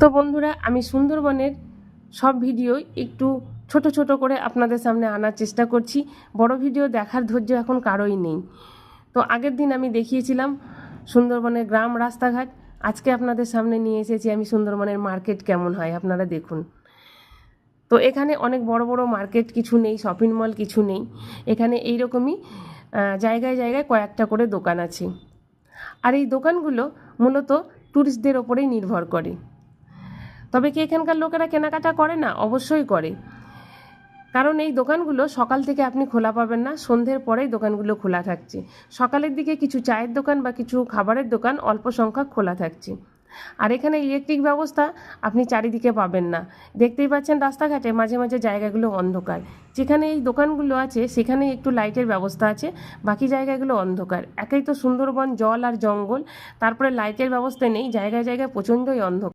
তো বন্ধুরা, আমি সুন্দরবনের সব ভিডিও একটু ছোট ছোট করে আপনাদের সামনে আনার চেষ্টা করছি। বড় ভিডিও দেখার ধৈর্য এখন কারোই নেই। তো আগের দিন আমি দেখিয়েছিলাম সুন্দরবনের গ্রাম রাস্তাঘাট। আজকে আপনাদের সামনে নিয়ে এসেছি আমি সুন্দরবনের মার্কেট কেমন হয় আপনারা দেখুন। তো এখানে অনেক বড় বড় মার্কেট কিছু নেই, শপিং মল কিছু নেই। এখানে এইরকমই জায়গায় জায়গায় কয়েকটা করে দোকান আছে। আর এই দোকানগুলো মূলত ট্যুরিস্টদের ওপরেই নির্ভর করে। তবে কি এখানকার লোকেরা কেনাকাটা করে না? অবশ্যই করে। কারণ এই দোকানগুলো সকাল থেকে আপনি খোলা পাবেন না, সন্ধ্যের পরেই দোকানগুলো খোলা থাকছে। সকালের দিকে কিছু চায়ের দোকান বা কিছু খাবারের দোকান অল্প সংখ্যক খোলা থাকছে। আর এখানে ইলেকট্রিক ব্যবস্থা আপনি চারিদিকে পাবেন না। দেখতেই পাচ্ছেন রাস্তাঘাটে মাঝে মাঝে জায়গাগুলো অন্ধকার। যেখানে এই দোকানগুলো আছে সেখানে একটু লাইটের ব্যবস্থা আছে, বাকি জায়গাগুলো অন্ধকার। একেই তো সুন্দরবন, জল আর জঙ্গল, তারপরে লাইটের ব্যবস্থা নেই, জায়গায় জায়গায় প্রচণ্ডই অন্ধকার।